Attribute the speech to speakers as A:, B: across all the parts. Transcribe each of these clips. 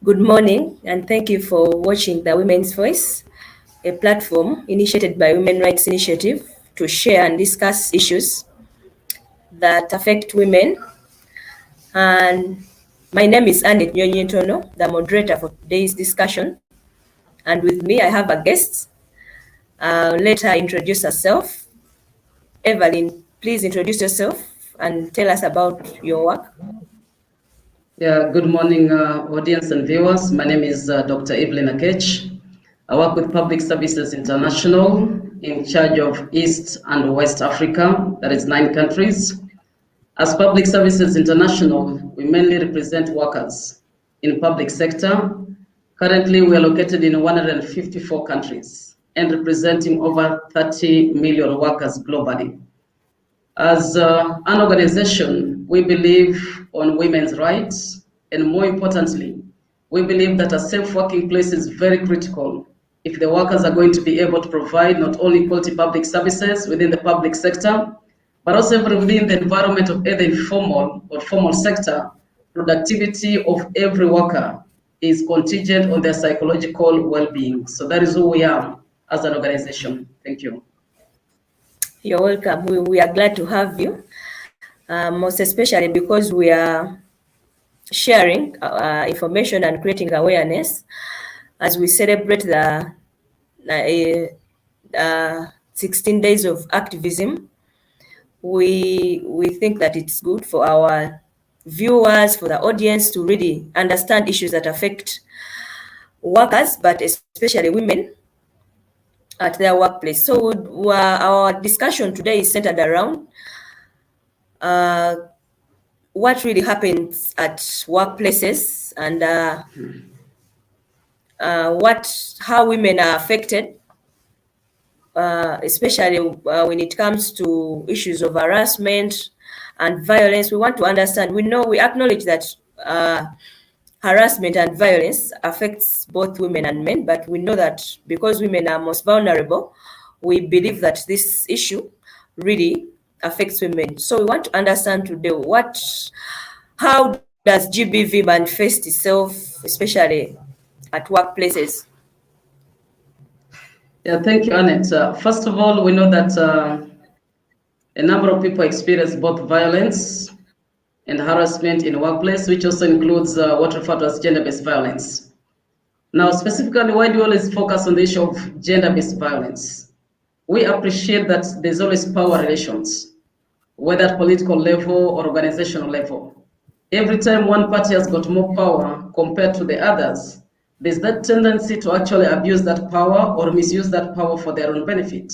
A: Good morning, and thank you for watching the Women's Voice, a platform initiated by Women Rights Initiative to share and discuss issues that affect women. And my name is Annette Nyonyintono, the moderator for today's discussion. And with me, I have a guest. Let her introduce herself. Evelyn, please introduce yourself and tell us about your work.
B: Yeah, good morning, audience and viewers. My name is Dr. Everline Aketch. I work with Public Services International in charge of East and West Africa, that is 9 countries. As Public Services International, we mainly represent workers in public sector. Currently, we are located in 154 countries and representing over 30 million workers globally. As an organization, we believe on women's rights, and more importantly, we believe that a safe working place is very critical if the workers are going to be able to provide not only quality public services within the public sector, but also within the environment of either informal or formal sector. Productivity of every worker is contingent on their psychological well-being. So that is who we are as an organization. Thank you.
A: You're welcome. We are glad to have you, most especially because we are sharing information and creating awareness as we celebrate the 16 days of activism. We think that it's good for our viewers, for the audience to really understand issues that affect workers, but especially women at their workplace. So our discussion today is centered around what really happens at workplaces and how women are affected, especially when it comes to issues of harassment and violence. We want to understand. We acknowledge that harassment and violence affects both women and men, but we know that because women are most vulnerable, we believe that this issue really affects women. So we want to understand today how does GBV manifest itself, especially at workplaces?
B: Yeah, thank you, Annette. First of all, we know that a number of people experience both violence and harassment in the workplace, which also includes what referred to as gender-based violence. Now, specifically, why do we always focus on the issue of gender-based violence? We appreciate that there's always power relations, whether at political level or organizational level. Every time one party has got more power compared to the others, there's that tendency to actually abuse that power or misuse that power for their own benefit.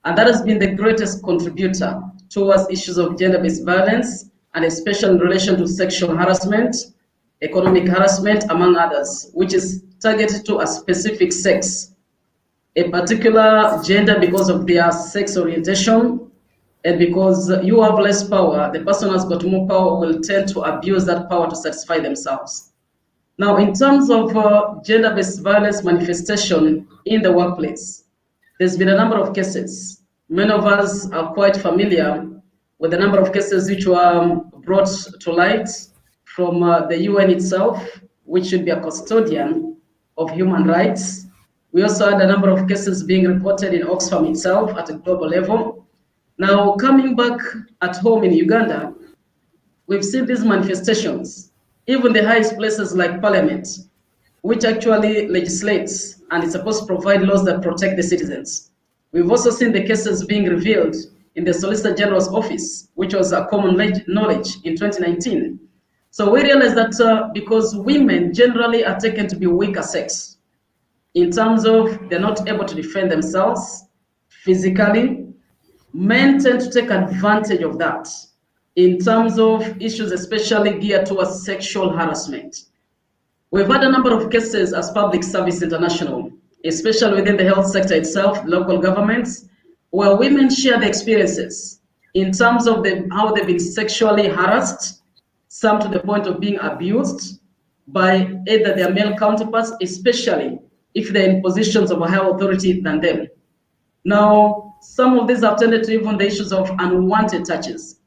B: And that has been the greatest contributor towards issues of gender-based violence, and especially in relation to sexual harassment, economic harassment, among others, which is targeted to a specific sex, a particular gender because of their sex orientation, and because you have less power, the person has got more power will tend to abuse that power to satisfy themselves. Now, in terms of gender-based violence manifestation in the workplace, there's been a number of cases. Many of us are quite familiar with the number of cases which were brought to light from the UN itself, which should be a custodian of human rights. We also had a number of cases being reported in Oxfam itself at a global level. Now, coming back at home in Uganda, we've seen these manifestations, even the highest places like Parliament, which actually legislates and is supposed to provide laws that protect the citizens. We've also seen the cases being revealed in the Solicitor General's office, which was a common knowledge in 2019. So we realize that because women generally are taken to be weaker sex, in terms of they're not able to defend themselves physically, men tend to take advantage of that in terms of issues especially geared towards sexual harassment. We've had a number of cases as Public Service International, especially within the health sector itself, local governments, where women share the experiences in terms of how they've been sexually harassed, some to the point of being abused by either their male counterparts, especially if they're in positions of a higher authority than them. Now, some of these have tended to even the issues of unwanted touches.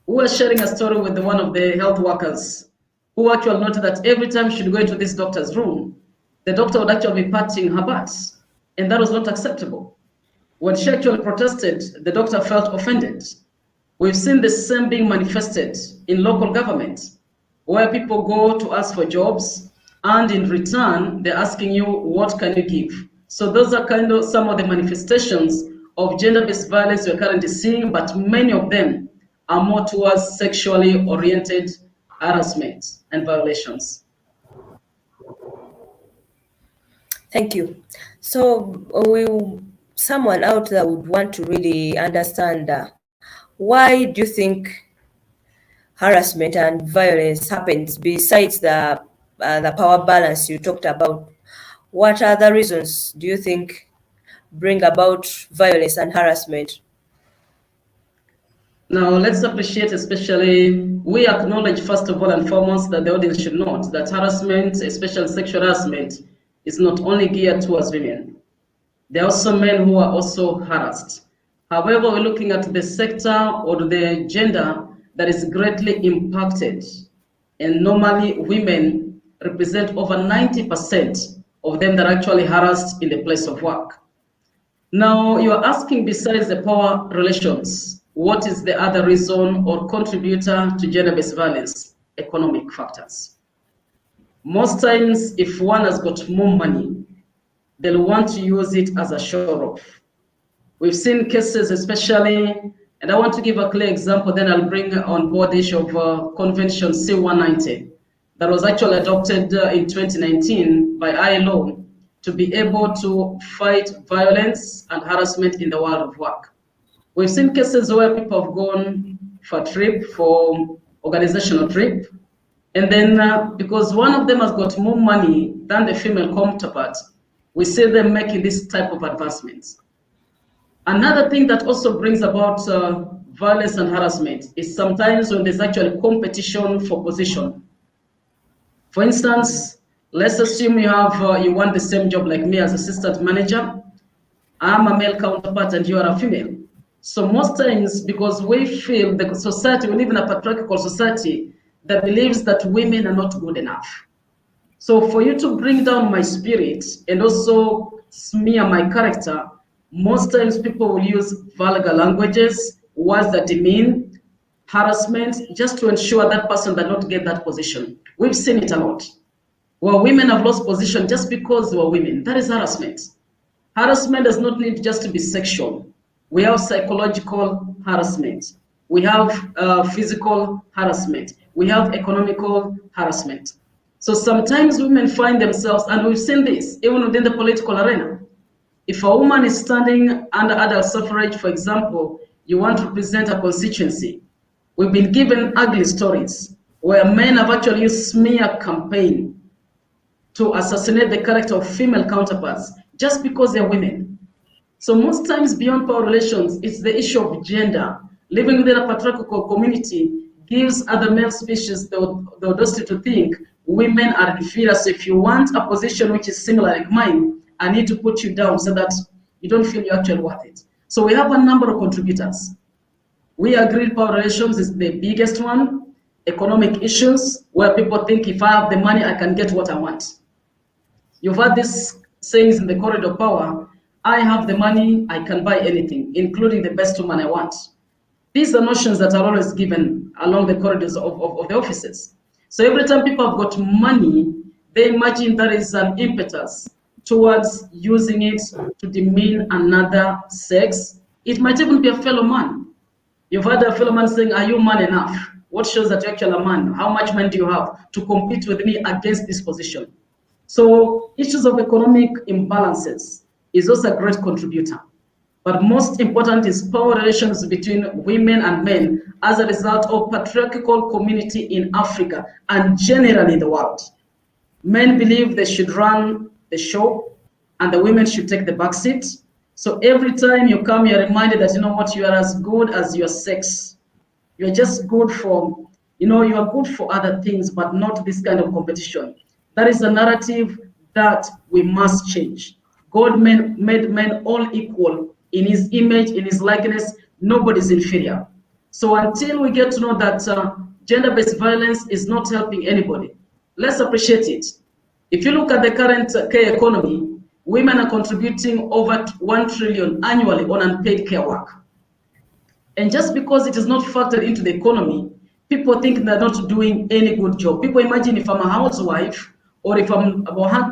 B: We were sharing a story with one of the health workers who actually noted that every time she'd go into this doctor's room, the doctor would actually be patting her butt, and that was not acceptable. When she actually protested, the doctor felt offended. We've seen the same being manifested in local government, where people go to ask for jobs, and in return, they're asking you, what can you give? So those are kind of some of the manifestations of gender-based violence we're currently seeing, but many of them are more towards sexually oriented harassment and violations.
A: Thank you. So someone out there would want to really understand why do you think harassment and violence happens besides the power balance you talked about? What other reasons do you think bring about violence and harassment?
B: Now, let's appreciate, especially, we acknowledge first of all and foremost that the audience should note that harassment, especially sexual harassment, is not only geared towards women. There are also men who are also harassed. However, we're looking at the sector or the gender that is greatly impacted. And normally, women represent over 90% of them that are actually harassed in the place of work. Now, you're asking, besides the power relations, what is the other reason or contributor to gender-based violence? Economic factors. Most times, if one has got more money, they'll want to use it as a show-off. We've seen cases, especially, and I want to give a clear example, then I'll bring on board the issue of Convention C-190 that was actually adopted in 2019 by ILO to be able to fight violence and harassment in the world of work. We've seen cases where people have gone for a trip, for organizational trip, and then because one of them has got more money than the female counterpart, we see them making this type of advancements. Another thing that also brings about violence and harassment is sometimes when there's actually competition for position. For instance, let's assume you want the same job like me as assistant manager. I'm a male counterpart and you are a female. So most times, because we feel the society, we live in a patriarchal society that believes that women are not good enough. So for you to bring down my spirit and also smear my character, most times people will use vulgar languages, words that demean, harassment, just to ensure that person does not get that position. We've seen it a lot. Well, women have lost position just because they were women. That is harassment. Harassment does not need just to be sexual. We have psychological harassment. We have physical harassment. We have economical harassment. So sometimes women find themselves, and we've seen this even within the political arena. If a woman is standing under adult suffrage, for example, you want to represent a constituency, we've been given ugly stories where men have actually used smear campaign to assassinate the character of female counterparts just because they're women. So most times beyond power relations, it's the issue of gender. Living within a patriarchal community gives other male species the audacity to think women are inferior. So if you want a position which is similar like mine, I need to put you down so that you don't feel you're actually worth it. So we have a number of contributors. We agree power relations is the biggest one. Economic issues, where people think if I have the money, I can get what I want. You've heard these sayings in the corridor of power, I have the money, I can buy anything, including the best woman I want. These are notions that are always given along the corridors of the offices. So every time people have got money, they imagine there is an impetus towards using it to demean another sex. It might even be a fellow man. You've heard a fellow man saying, are you man enough? What shows that you're actually a man? How much money do you have to compete with me against this position? So issues of economic imbalances is also a great contributor. But most important is power relations between women and men as a result of patriarchal community in Africa and generally in the world. Men believe they should run the show and the women should take the back seat. So every time you come, you're reminded that, you know what, you are as good as your sex. You're just good for, you are good for other things, but not this kind of competition. That is a narrative that we must change. God made men all equal in his image, in his likeness. Nobody's inferior. So until we get to know that gender-based violence is not helping anybody. Let's appreciate it. If you look at the current care economy, women are contributing over 1 trillion annually on unpaid care work. And just because it is not factored into the economy, people think they're not doing any good job. People imagine if I'm a housewife or if I'm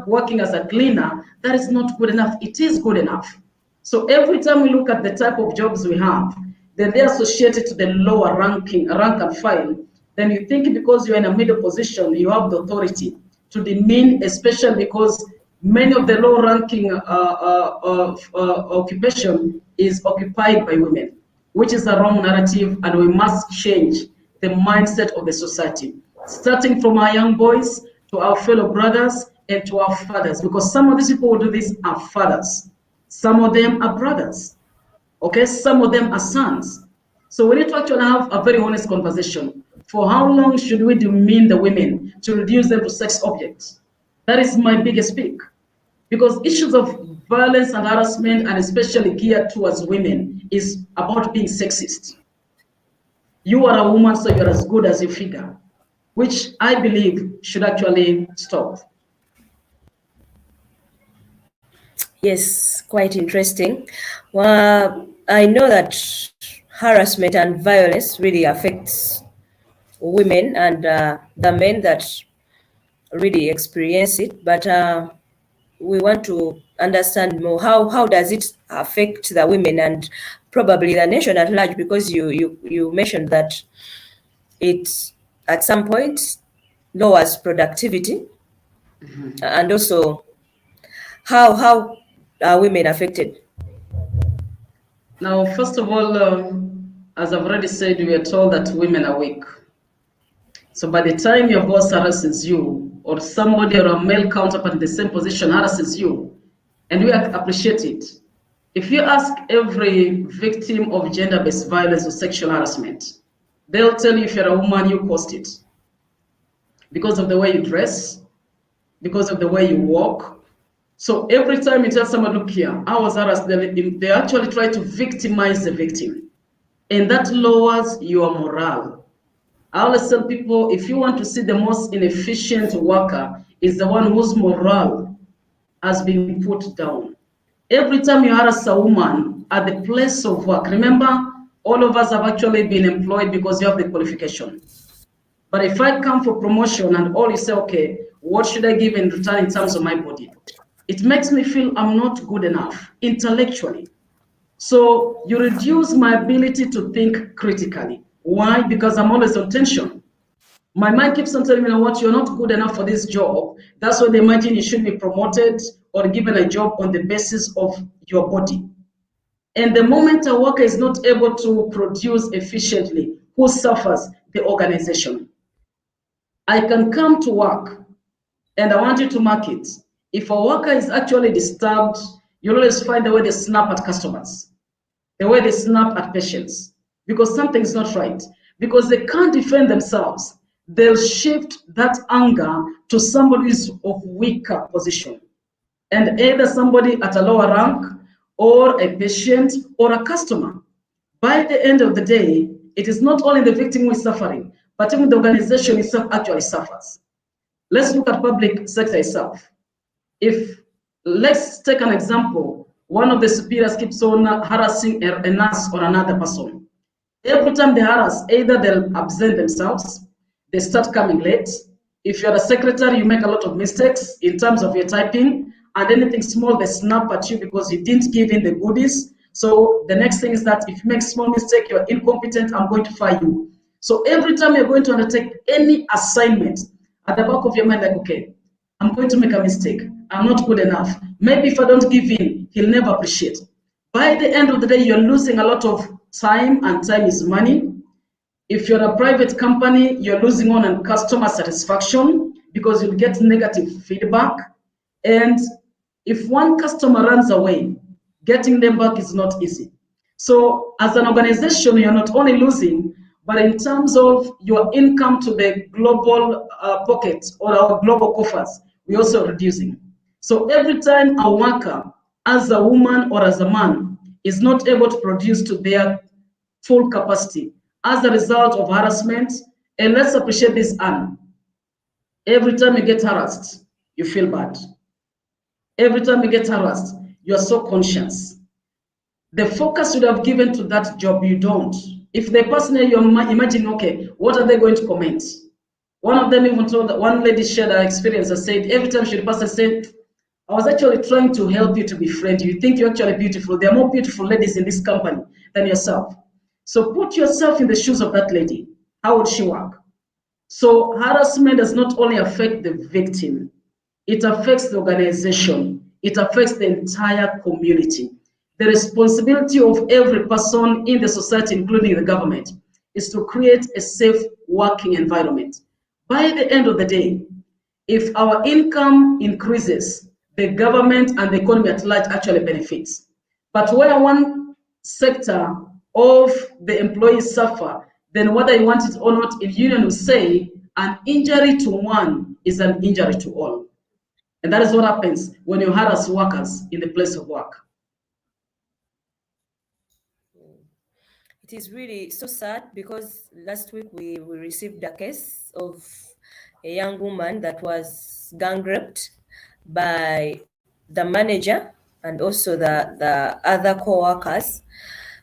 B: working as a cleaner, that is not good enough. It is good enough. So every time we look at the type of jobs we have, then they're associated to the lower rank and file. Then you think because you're in a middle position, you have the authority to demean, especially because many of the low-ranking occupation is occupied by women, which is a wrong narrative, and we must change the mindset of the society, starting from our young boys to our fellow brothers and to our fathers, because some of these people who do this are fathers. Some of them are brothers, okay? Some of them are sons. So we need to actually have a very honest conversation. For how long should we demean the women to reduce them to sex objects? That is my biggest pick. Because issues of violence and harassment, and especially geared towards women, is about being sexist. You are a woman, so you're as good as your figure, which I believe should actually stop.
A: Yes, quite interesting. Well, I know that harassment and violence really affects women and the men that really experience it, but we want to understand more how does it affect the women and probably the nation at large, because you mentioned that it at some point lowers productivity, and also how are women affected?
B: Now, first of all, as I've already said, we are told that women are weak. So by the time your boss harasses you, or somebody or a male counterpart in the same position harasses you, and we appreciate it. If you ask every victim of gender-based violence or sexual harassment, they'll tell you if you're a woman, you caused it. Because of the way you dress, because of the way you walk. So every time you tell someone, look here, I was harassed, they actually try to victimize the victim. And that lowers your morale. I always tell people, if you want to see the most inefficient worker, is the one whose morale has been put down. Every time you harass a woman at the place of work, remember, all of us have actually been employed because you have the qualification. But if I come for promotion and all you say, okay, what should I give in return in terms of my body? It makes me feel I'm not good enough intellectually. So you reduce my ability to think critically. Why? Because I'm always on tension. My mind keeps on telling me, what, you're not good enough for this job. That's why they imagine you should be promoted or given a job on the basis of your body. And the moment a worker is not able to produce efficiently, who suffers? The organization. I can come to work and I want you to mark it. If a worker is actually disturbed, you always find the way they snap at customers, the way they snap at patients, because something's not right. Because they can't defend themselves, they'll shift that anger to somebody who's of weaker position. And either somebody at a lower rank, or a patient, or a customer. By the end of the day, it is not only the victim who is suffering, but even the organization itself actually suffers. Let's look at public sector itself. If, let's take an example, one of the superiors keeps on harassing a nurse or another person. Every time they harass, either they'll absent themselves, they start coming late. If you're a secretary, you make a lot of mistakes in terms of your typing, and anything small, they snap at you because you didn't give in the goodies. So the next thing is that if you make small mistake, you're incompetent, I'm going to fire you. So every time you're going to undertake any assignment, at the back of your mind, like, okay, I'm going to make a mistake. I'm not good enough. Maybe if I don't give in, he'll never appreciate. By the end of the day, you're losing a lot of time, and time is money. If you're a private company, you're losing on customer satisfaction because you'll get negative feedback. And if one customer runs away, getting them back is not easy. So as an organization, you're not only losing, but in terms of your income to the global pocket or our global coffers, we're also reducing. So every time a worker, as a woman or as a man, is not able to produce to their full capacity as a result of harassment And let's appreciate this, Anne. Every time you get harassed, you feel bad. Every time you get harassed, you are so conscious. The focus you have given to that job, you don't. If the person you're imagining, okay, what are they going to comment? One of them even told, one lady shared her experience and said, every time she passed, I said, I was actually trying to help you to befriend you. You think you're actually beautiful. There are more beautiful ladies in this company than yourself. So put yourself in the shoes of that lady. How would she work? So harassment does not only affect the victim, it affects the organization, it affects the entire community. The responsibility of every person in the society, including the government, is to create a safe working environment. By the end of the day, if our income increases, the government and the economy at large actually benefits. But where one sector of the employees suffer, then whether you want it or not, in union will say an injury to one is an injury to all. And that is what happens when you harass workers in the place of work.
A: It is really so sad because last week we received a case of a young woman that was gang raped by the manager and also the other co-workers.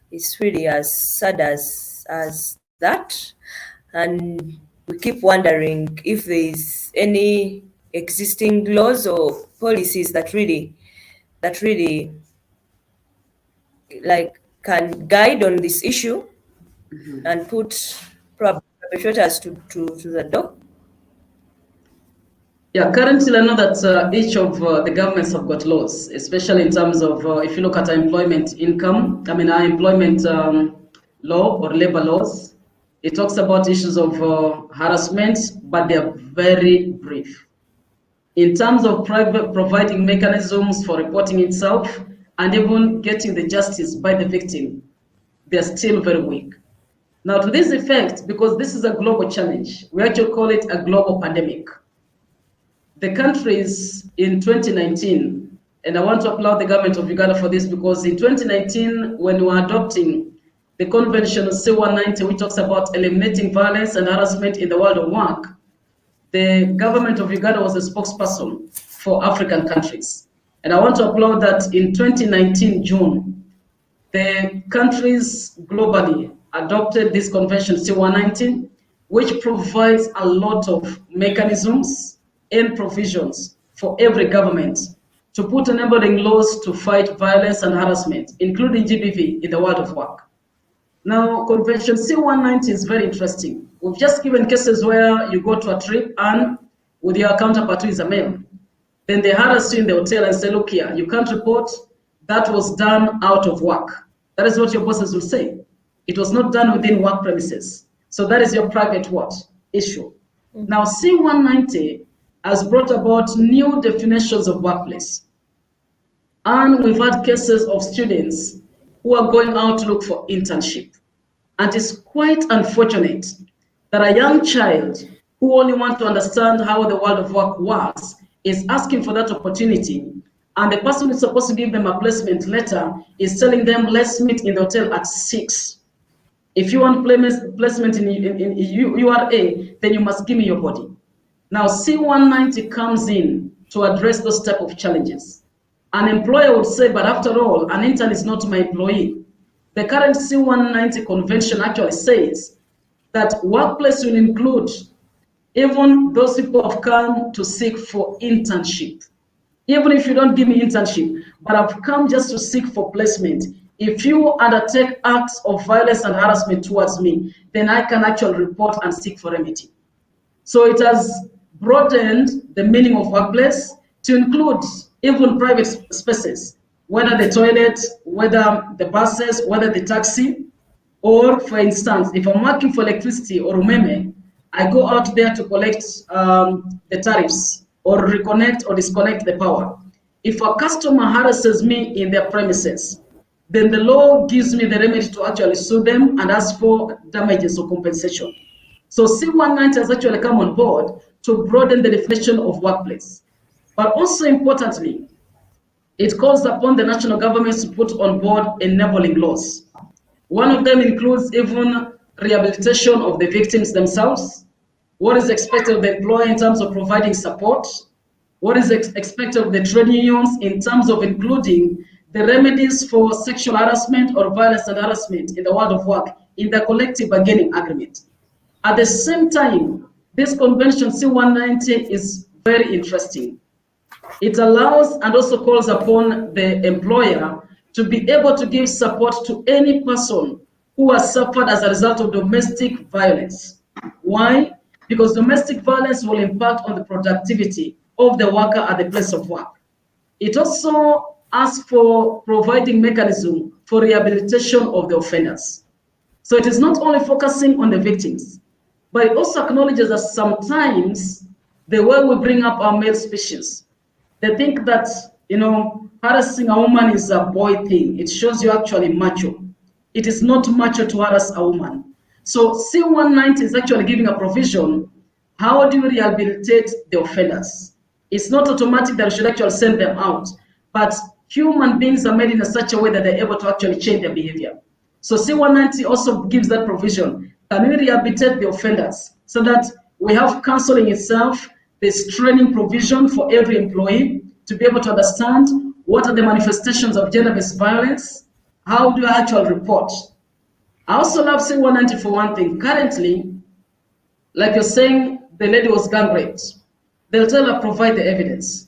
A: It's really as sad as that. And we keep wondering if there is any existing laws or policies that really like can guide on this issue and put perpetrators to the dock.
B: Yeah, currently I know that each of the governments have got laws, especially in terms of if you look at employment income, our employment law or labor laws, it talks about issues of harassment, but they are very brief. In terms of providing mechanisms for reporting itself and even getting the justice by the victim, they're still very weak. Now, to this effect, because this is a global challenge, we actually call it a global pandemic. The countries in 2019, and I want to applaud the government of Uganda for this because in 2019, when we were adopting the convention C190, which talks about eliminating violence and harassment in the world of work, the government of Uganda was a spokesperson for African countries. And I want to applaud that in 2019, June, the countries globally adopted this convention C119, which provides a lot of mechanisms and provisions for every government to put enabling laws to fight violence and harassment, including GBV in the world of work. Now, Convention C190 is very interesting. We've just given cases where you go to a trip and with your counterpart who is a male, then they harass you in the hotel and say, look here, you can't report, that was done out of work. That is what your bosses will say. It was not done within work premises. So that is your private what? Issue. Now, C190 has brought about new definitions of workplace. And we've had cases of students who are going out to look for internship. And it's quite unfortunate that a young child who only wants to understand how the world of work works is asking for that opportunity. And the person who's supposed to give them a placement letter is telling them, let's meet in the hotel at 6. If you want placement in URA, then you must give me your body. Now, C190 comes in to address those type of challenges. An employer would say, but after all, an intern is not my employee. The current C190 convention actually says that workplace will include even those people who have come to seek for internship. Even if you don't give me internship, but I've come just to seek for placement, if you undertake acts of violence and harassment towards me, then I can actually report and seek for remedy. So it has broadened the meaning of workplace to include even private spaces, whether the toilet, whether the buses, whether the taxi, or for instance, if I'm working for electricity or umeme, I go out there to collect the tariffs or reconnect or disconnect the power. If a customer harasses me in their premises, then the law gives me the remedy to actually sue them and ask for damages or compensation. So C190 has actually come on board to broaden the definition of workplace. But also importantly, it calls upon the national governments to put on board enabling laws. One of them includes even rehabilitation of the victims themselves, what is expected of the employer in terms of providing support, what is expected of the trade unions in terms of including the remedies for sexual harassment or violence and harassment in the world of work in the collective bargaining agreement. At the same time, this convention C190 is very interesting. It allows and also calls upon the employer to be able to give support to any person who has suffered as a result of domestic violence. Why? Because domestic violence will impact on the productivity of the worker at the place of work. It also asks for providing mechanism for rehabilitation of the offenders. So it is not only focusing on the victims, but it also acknowledges that sometimes the way we bring up our male species, they think that, harassing a woman is a boy thing. It shows you actually macho. It is not macho to harass a woman. So C190 is actually giving a provision. How do you rehabilitate the offenders? It's not automatic that you should actually send them out, but human beings are made in such a way that they're able to actually change their behavior. So C190 also gives that provision. Can we rehabilitate the offenders so that we have counseling itself, there's training provision for every employee to be able to understand what are the manifestations of gender-based violence, how do I actually report. I also love C190 for one thing. Currently, like you're saying, the lady was gang raped. They'll tell her, provide the evidence.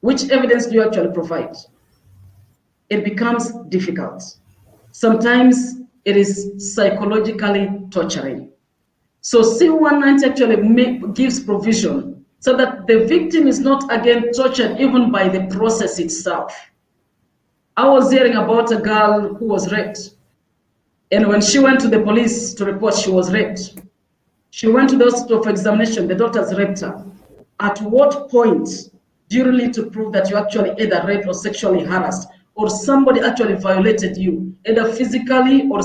B: Which evidence do you actually provide? It becomes difficult. Sometimes it is psychologically torturing. So C190 actually gives provision so that the victim is not again tortured even by the process itself. I was hearing about a girl who was raped. And when she went to the police to report she was raped, she went to the hospital for examination, the doctors raped her. At what point do you really need to prove that you actually either raped or sexually harassed, or somebody actually violated you, either physically or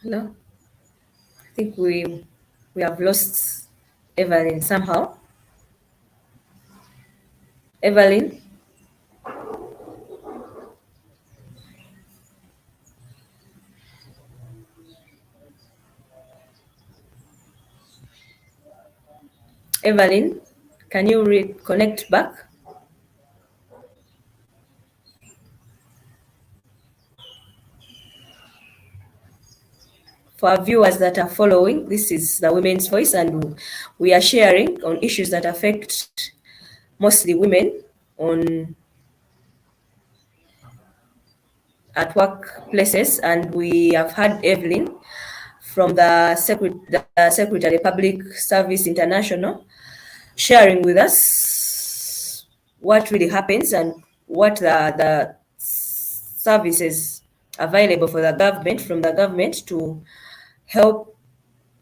A: Hello. I think we have lost Evelyn somehow. Evelyn, Evelyn, can you reconnect back? For our viewers that are following, this is the Women's Voice, and we are sharing on issues that affect mostly women at workplaces, and we have had Evelyn from the Secretary Public Service International sharing with us what really happens and what the services available for the government, from the government, to help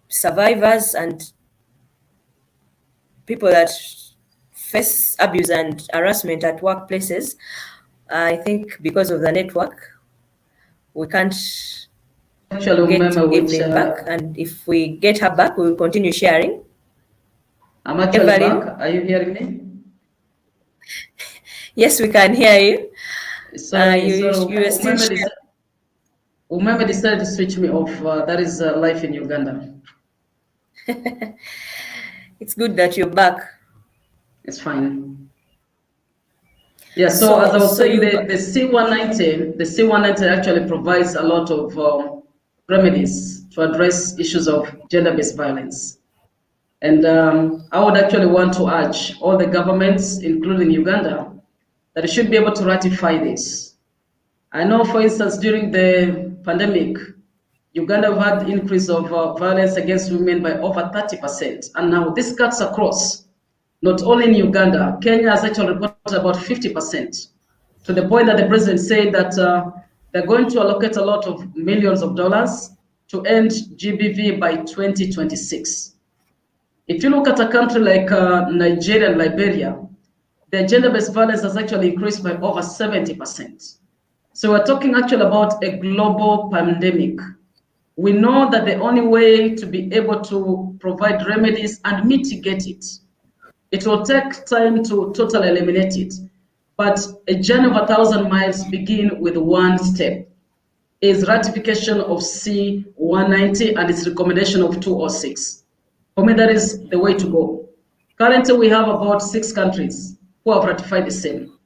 A: survivors and people that face abuse and harassment at workplaces. I think because of the network, we can't
B: actually
A: get
B: remember which.
A: Evelyn back, and if we get her back, we will continue sharing.
B: I'm actually
A: Evelyn?
B: back. Are you hearing me?
A: Yes, we can hear you.
B: Sorry,
A: You
B: so
A: were still sharing.
B: Umeme decided to switch me off. That is life in Uganda.
A: It's good that you're back.
B: It's fine. Yeah, so as I was saying, the C190 actually provides a lot of remedies to address issues of gender-based violence. And I would actually want to urge all the governments, including Uganda, that they should be able to ratify this. I know, for instance, during the pandemic, Uganda had increase of violence against women by over 30%. And now this cuts across, not only in Uganda. Kenya has actually reported about 50%, to the point that the president said that they're going to allocate a lot of millions of dollars to end GBV by 2026. If you look at a country like Nigeria and Liberia, the gender-based violence has actually increased by over 70%. So we're talking actually about a global pandemic. We know that the only way to be able to provide remedies and mitigate it, it will take time to totally eliminate it. But a journey of 1,000 miles begin with one step, is ratification of C-190 and its recommendation of 206. For me, that is the way to go. Currently, we have about 6 countries who have ratified the same.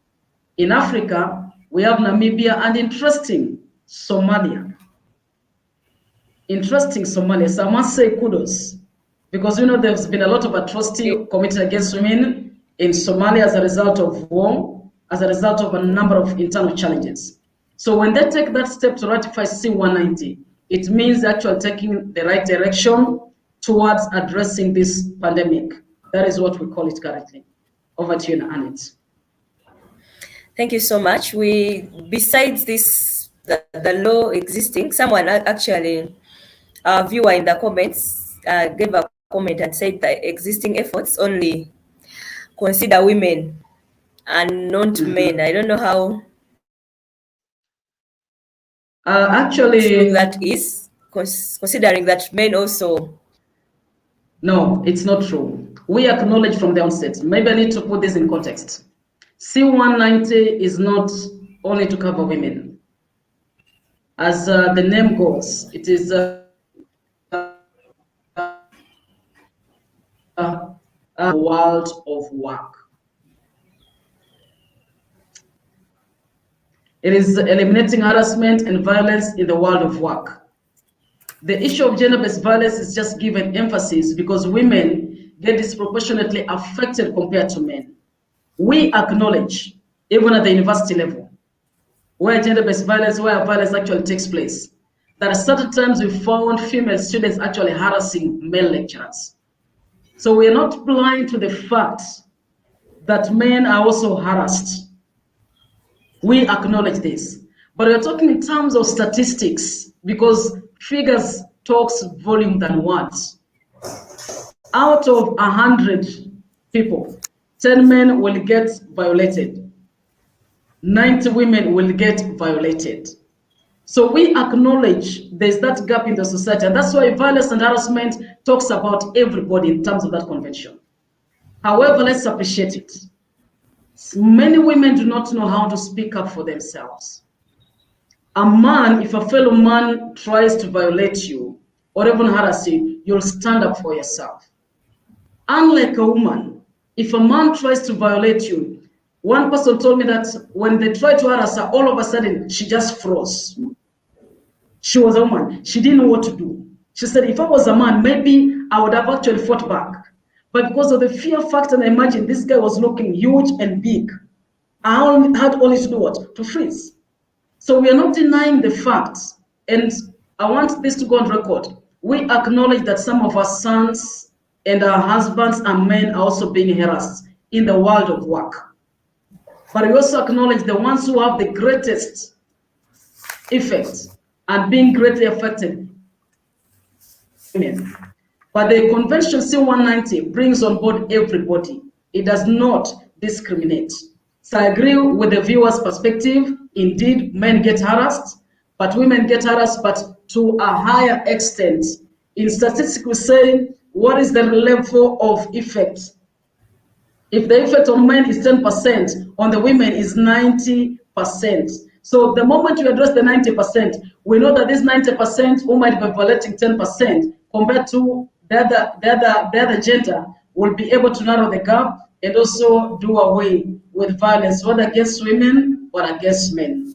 B: In Africa, we have Namibia and Somalia. Somalia. So I must say kudos, because there's been a lot of atrocity committed against women in Somalia as a result of war, as a result of a number of internal challenges. So when they take that step to ratify C-190, it means actually taking the right direction towards addressing this pandemic. That is what we call it currently. Over to you, Annette.
A: Thank you so much. Besides this, the law existing, someone actually, a viewer in the comments, gave a comment and said that existing efforts only consider women and not men. I don't know how true that is, considering that men also.
B: No, it's not true. We acknowledge from the onset. Maybe I need to put this in context. C-190 is not only to cover women. As the name goes, it is a world of work. It is eliminating harassment and violence in the world of work. The issue of gender-based violence is just given emphasis because women get disproportionately affected compared to men. We acknowledge, even at the university level, where gender-based violence, where violence actually takes place, that at certain times we found female students actually harassing male lecturers. So we are not blind to the fact that men are also harassed. We acknowledge this. But we're talking in terms of statistics, because figures talks volume than words. Out of 100 people, 10 men will get violated. 90 women will get violated. So we acknowledge there's that gap in the society, and that's why violence and harassment talks about everybody in terms of that convention. However, let's appreciate it. Many women do not know how to speak up for themselves. A man, if a fellow man tries to violate you or even harass you, you'll stand up for yourself. Unlike a woman, if a man tries to violate you, one person told me that when they tried to harass her, all of a sudden she just froze. She was a woman. She didn't know what to do. She said, if I was a man, maybe I would have actually fought back. But because of the fear factor, and I imagine this guy was looking huge and big, I had only to do what? To freeze. So we are not denying the facts. And I want this to go on record. We acknowledge that some of our sons and our husbands and men are also being harassed in the world of work. But we also acknowledge the ones who have the greatest effect and being greatly affected. But the convention C-190 brings on board everybody. It does not discriminate. So I agree with the viewer's perspective. Indeed, men get harassed, but women get harassed, but to a higher extent. In statistics, we say, what is the level of effect? If the effect on men is 10%, on the women is 90%. So the moment you address the 90%, we know that this 90% who might be violating 10% compared to the other gender will be able to narrow the gap and also do away with violence, whether against women or against men.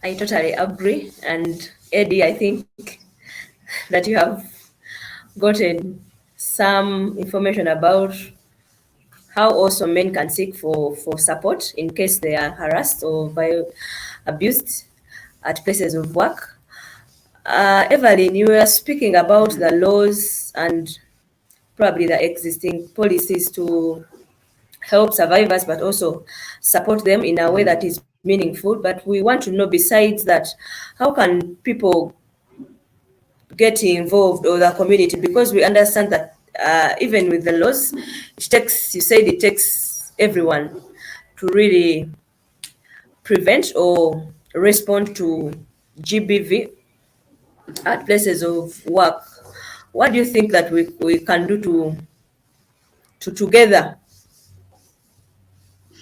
A: I totally agree. And Eddie, I think that you have gotten some information about how also men can seek for support in case they are harassed or abused at places of work. Everline, you were speaking about the laws and probably the existing policies to help survivors, but also support them in a way that is meaningful. But we want to know, besides that, how can people get involved, or the community, because we understand that even with the laws, it takes everyone to really prevent or respond to GBV at places of work. What do you think that we can do to together?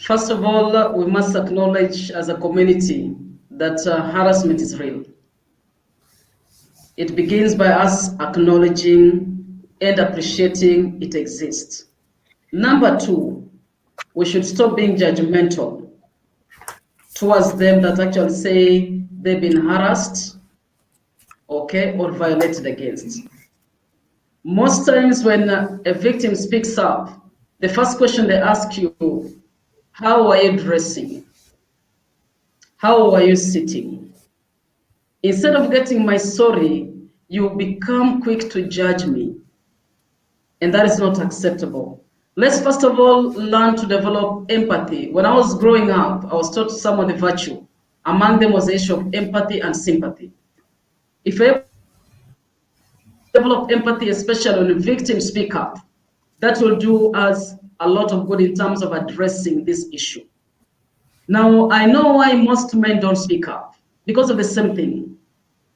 B: First of all, we must acknowledge as a community that harassment is real. It begins by us acknowledging and appreciating it exists. Number two, we should stop being judgmental towards them that actually say they've been harassed, okay, or violated against. Most times when a victim speaks up, the first question they ask you, how are you dressing? How are you sitting? Instead of getting my sorry, you become quick to judge me. And that is not acceptable. Let's first of all learn to develop empathy. When I was growing up, I was taught some of the virtue. Among them was the issue of empathy and sympathy. If I develop empathy, especially when victims speak up, that will do us a lot of good in terms of addressing this issue. Now, I know why most men don't speak up, because of the same thing.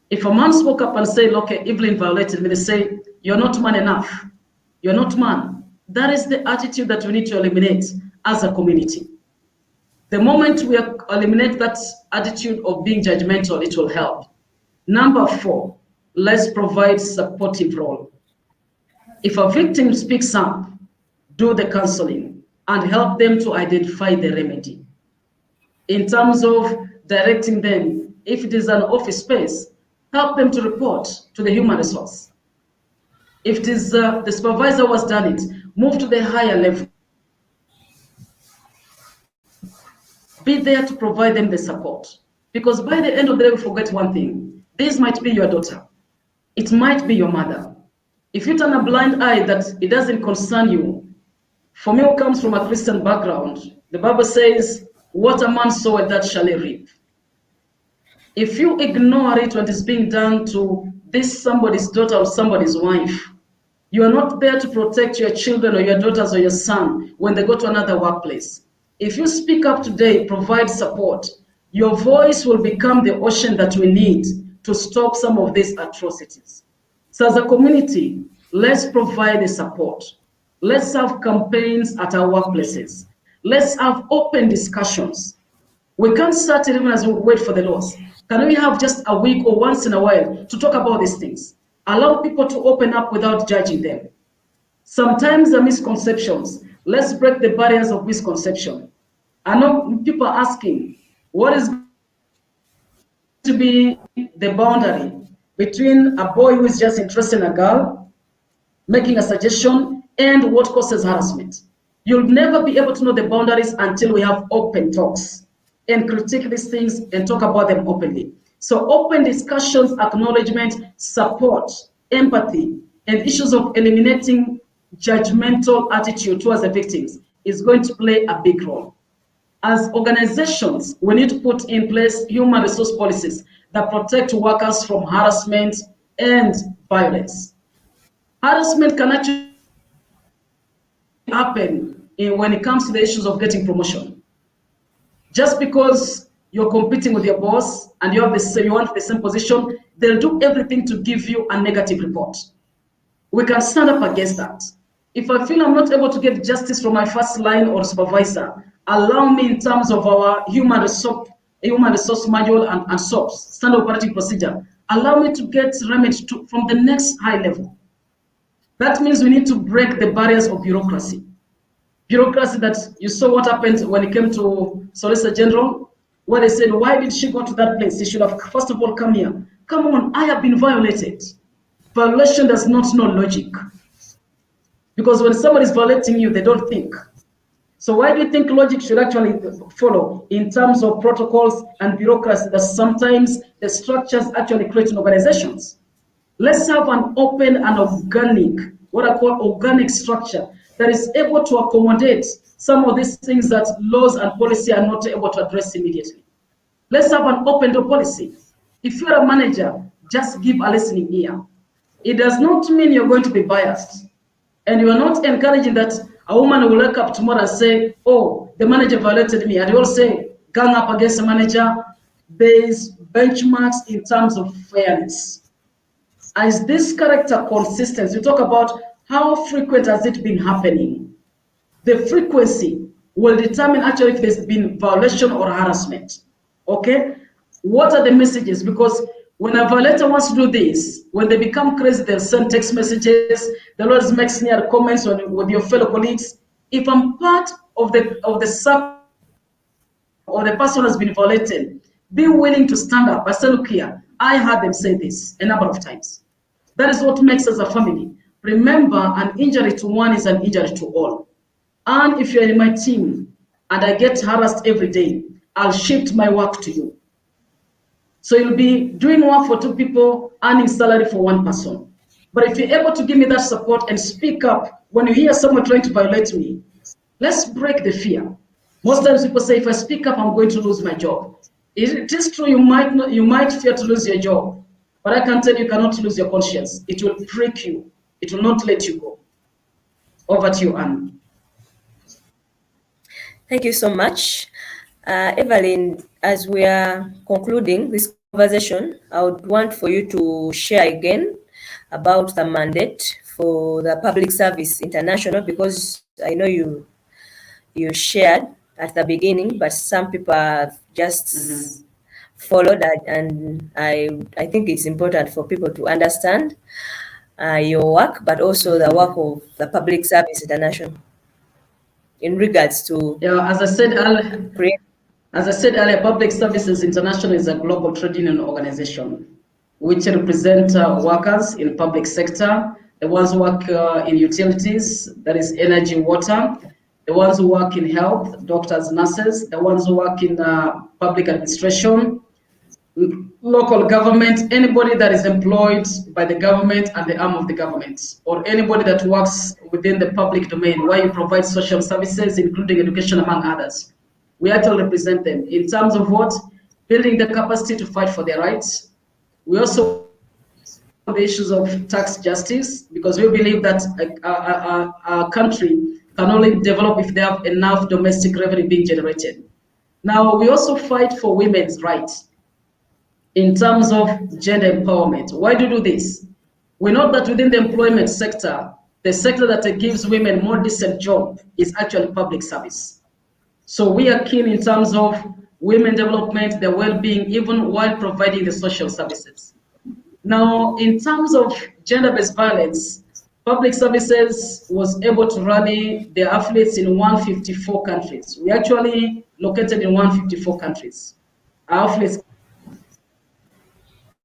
B: If a man spoke up and said, okay, Evelyn violated me, they say, you're not man enough. You're not man. That is the attitude that we need to eliminate as a community. The moment we eliminate that attitude of being judgmental, it will help. Number four, let's provide supportive role. If a victim speaks up, do the counseling and help them to identify the remedy. In terms of directing them, if it is an office space, help them to report to the human resource. If it is the supervisor who has done it, move to the higher level. Be there to provide them the support. Because by the end of the day, we forget one thing. This might be your daughter. It might be your mother. If you turn a blind eye that it doesn't concern you, for me who comes from a Christian background, the Bible says, what a man soweth, that shall he reap. If you ignore it when it's being done to this somebody's daughter or somebody's wife, you are not there to protect your children or your daughters or your son when they go to another workplace. If you speak up today, provide support, your voice will become the ocean that we need to stop some of these atrocities. So as a community, let's provide the support. Let's have campaigns at our workplaces. Let's have open discussions. We can't start it even as we wait for the laws. Can we have just a week or once in a while to talk about these things? Allow people to open up without judging them. Sometimes the misconceptions, let's break the barriers of misconception. I know people are asking, what is to be the boundary between a boy who is just interested in a girl, making a suggestion, and what causes harassment? You'll never be able to know the boundaries until we have open talks and critique these things and talk about them openly. So open discussions, acknowledgement, support, empathy, and issues of eliminating judgmental attitude towards the victims is going to play a big role. As organizations, we need to put in place human resource policies that protect workers from harassment and violence. Harassment can actually happen when it comes to the issues of getting promotion. Just because you're competing with your boss and you want the same position, they'll do everything to give you a negative report. We can stand up against that. If I feel I'm not able to get justice from my first line or supervisor, allow me in terms of our human resource manual and SOPs, standard operating procedure, allow me to get remedy from the next high level. That means we need to break the barriers of bureaucracy. Bureaucracy that you saw what happened when it came to Solicitor General, where they said, why did she go to that place? She should have, first of all, come here. Come on, I have been violated. Violation does not know logic. Because when somebody is violating you, they don't think. So why do you think logic should actually follow in terms of protocols and bureaucracy that sometimes the structures actually create in organizations? Let's have an open and organic, what I call organic structure that is able to accommodate some of these things that laws and policy are not able to address immediately. Let's have an open door policy. If you're a manager, just give a listening ear. It does not mean you're going to be biased. And you are not encouraging that a woman will wake up tomorrow and say, oh, the manager violated me. And you all say, gang up against the manager. There's benchmarks in terms of fairness. Is this character consistent? You talk about how frequent has it been happening. The frequency will determine actually if there's been violation or harassment. Okay? What are the messages? Because when a violator wants to do this, when they become crazy, they'll send text messages, they'll always make sneer comments with your fellow colleagues. If I'm part of the circle or the person has been violated, be willing to stand up. I say, look here, I heard them say this a number of times. That is what makes us a family. Remember, an injury to one is an injury to all. And if you're in my team and I get harassed every day, I'll shift my work to you. So you'll be doing work for two people, earning salary for one person. But if you're able to give me that support and speak up when you hear someone trying to violate me, let's break the fear. Most times people say, if I speak up, I'm going to lose my job. It is true, you might fear to lose your job, but I can tell you cannot lose your conscience. It will prick you. It will not let you go. Over to you, Anne.
A: Thank you so much. Evelyn, as we are concluding this conversation, I would want for you to share again about the mandate for the Public Service International, because I know you shared at the beginning, but some people have just followed that, and I think it's important for people to understand your work, but also the work of the Public Service International in regards to
B: Yeah, as I said earlier, Public Services International is a global trade union organization which represent workers in public sector, the ones who work in utilities, that is energy, water, the ones who work in health, doctors, nurses, the ones who work in public administration, local government, anybody that is employed by the government and the arm of the government, or anybody that works within the public domain where you provide social services, including education, among others. We actually represent them in terms of what? Building the capacity to fight for their rights. We also the issues of tax justice, because we believe that a country can only develop if they have enough domestic revenue being generated. Now, we also fight for women's rights in terms of gender empowerment. Why do we do this? We know that within the employment sector, the sector that gives women more decent job is actually public service. So we are keen in terms of women development, their well-being, even while providing the social services. Now, in terms of gender-based violence, public services was able to rally their affiliates in 154 countries. We actually located in 154 countries. Our affiliates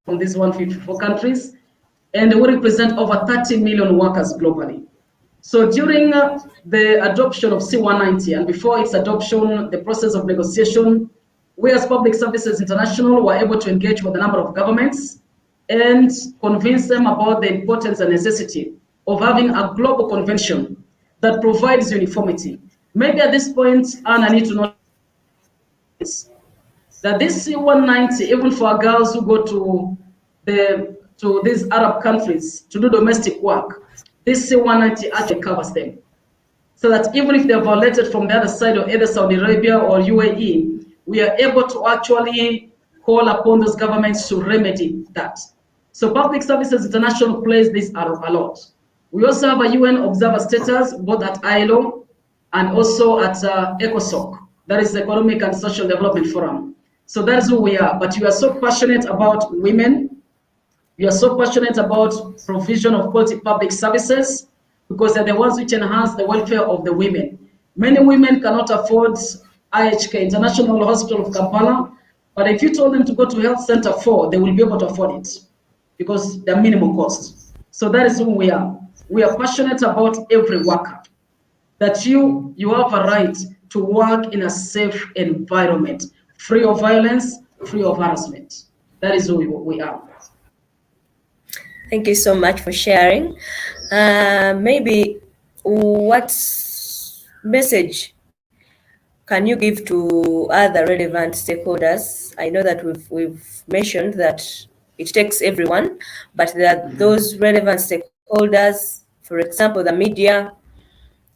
B: from these 154 countries, and we represent over 30 million workers globally. So during the adoption of C190 and before its adoption, the process of negotiation, we as Public Services International were able to engage with a number of governments and convince them about the importance and necessity of having a global convention that provides uniformity. Maybe at this point, Anne, I need to know that this C190, even for girls who go to these Arab countries to do domestic work, this C190 actually covers them. So that even if they're violated from the other side of either Saudi Arabia or UAE, we are able to actually call upon those governments to remedy that. So Public Services International plays this a lot. We also have a UN observer status, both at ILO and also at ECOSOC, that is the Economic and Social Development Forum. So that is who we are. But you are so passionate about women. You are so passionate about provision of quality public services because they're the ones which enhance the welfare of the women. Many women cannot afford IHK, International Hospital of Kampala, but if you told them to go to Health Center 4, they will be able to afford it because they're minimum cost. So that is who we are. We are passionate about every worker, that you have a right to work in a safe environment, free of violence, free of harassment. That is who we are.
A: Thank you so much for sharing. Maybe what message can you give to other relevant stakeholders? I know that we've mentioned that it takes everyone, but there are those relevant stakeholders, for example, the media,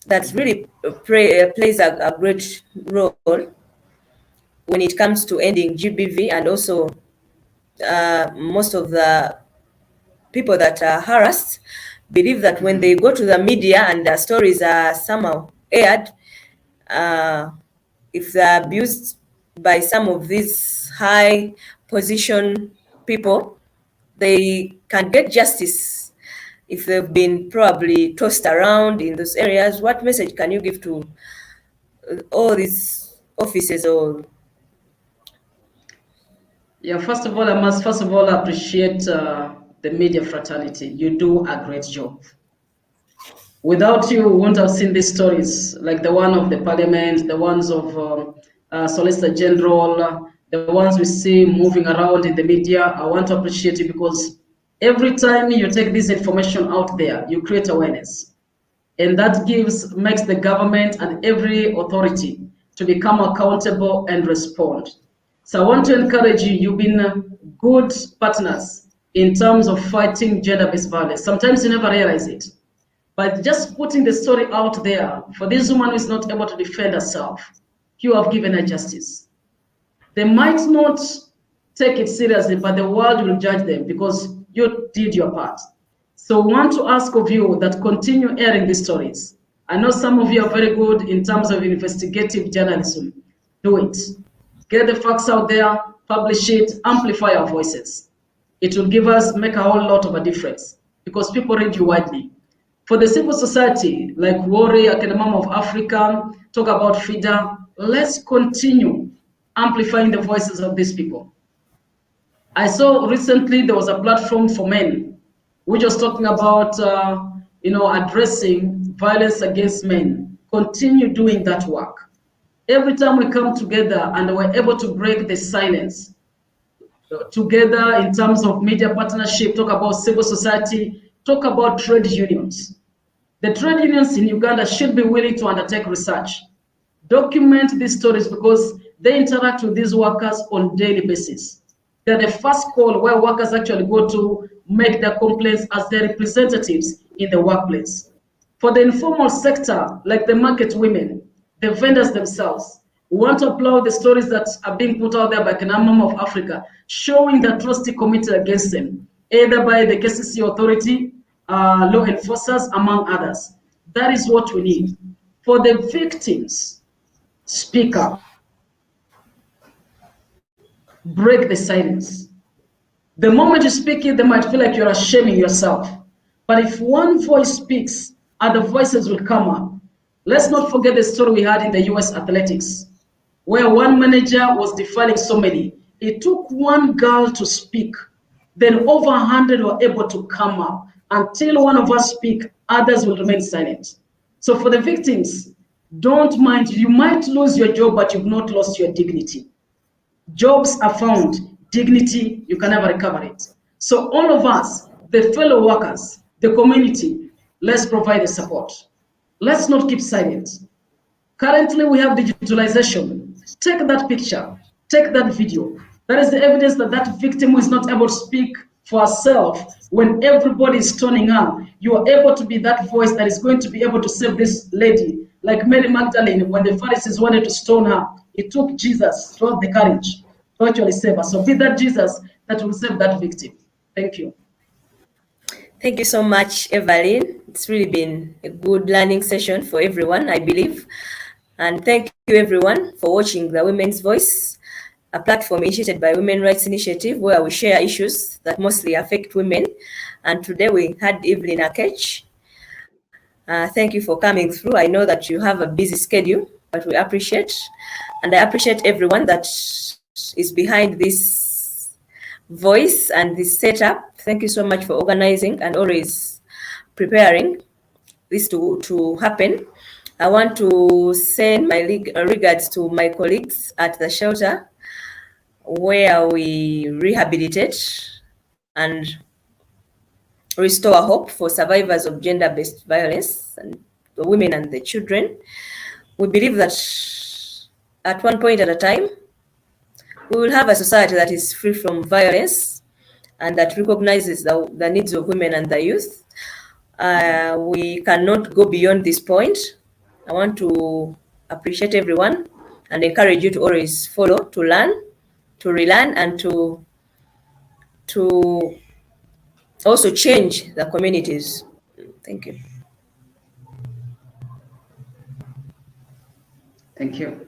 A: that really plays a great role when it comes to ending GBV, and also most of the people that are harassed believe that when they go to the media and their stories are somehow aired, uh, if they're abused by some of these high position people, they can get justice if they've been probably tossed around in those areas. What message can you give to all these offices? Or
B: Yeah, first of all, I must first of all appreciate the media fraternity. You do a great job. Without you, we wouldn't have seen these stories like the one of the parliament, the ones of Solicitor General, the ones we see moving around in the media. I want to appreciate you because every time you take this information out there, you create awareness. And that makes the government and every authority to become accountable and respond. So I want to encourage you. You've been good partners in terms of fighting gender-based violence. Sometimes you never realize it. But just putting the story out there for this woman who is not able to defend herself, you have given her justice. They might not take it seriously, but the world will judge them because you did your part. So we want to ask of you that continue airing these stories. I know some of you are very good in terms of investigative journalism. Do it. Get the facts out there, publish it, amplify our voices. It will make a whole lot of a difference because people read you widely. For the civil society, like Worry, Academy of Africa, talk about FIDA, let's continue amplifying the voices of these people. I saw recently there was a platform for men, which was talking about, addressing violence against men. Continue doing that work. Every time we come together and we're able to break the silence, together in terms of media partnership, talk about civil society, talk about trade unions. The trade unions in Uganda should be willing to undertake research, document these stories because they interact with these workers on a daily basis. They're the first call where workers actually go to make their complaints as their representatives in the workplace. For the informal sector, like the market women, the vendors themselves, we want to applaud the stories that are being put out there by Canamam of Africa, showing the atrocity committed against them, either by the KCC authority, law enforcers, among others. That is what we need. For the victims, speak up, break the silence. The moment you speak it, they might feel like you're shaming yourself. But if one voice speaks, other voices will come up. Let's not forget the story we had in the US athletics, where one manager was defiling so many. It took one girl to speak. Then over 100 were able to come up. Until one of us speak, others will remain silent. So for the victims, don't mind. You might lose your job, but you've not lost your dignity. Jobs are found. Dignity, you can never recover it. So all of us, the fellow workers, the community, let's provide the support. Let's not keep silent. Currently, we have digitalization. Take that picture, take that video. That is the evidence that that victim who is not able to speak for herself, when everybody is stoning her, you are able to be that voice that is going to be able to save this lady. Like Mary Magdalene, when the Pharisees wanted to stone her, it took Jesus to have the courage to actually save her. So be that Jesus that will save that victim. Thank you.
A: thank you so much, Everline. It's really been a good learning session for everyone, I believe. And thank you, everyone, for watching The Women's Voice, a platform initiated by Women Rights Initiative, where we share issues that mostly affect women. And today we had Everline Aketch. Thank you for coming through. I know that you have a busy schedule, but we appreciate, and I appreciate everyone that is behind this voice and this setup. Thank you so much for organizing and always preparing this to happen. I want to send my regards to my colleagues at the shelter where we rehabilitate and restore hope for survivors of gender-based violence and the women and the children. We believe that at one point at a time, we will have a society that is free from violence and that recognizes the needs of women and the youth. We cannot go beyond this point. I want to appreciate everyone and encourage you to always follow, to learn, to relearn, and to also change the communities. Thank you.
B: Thank you.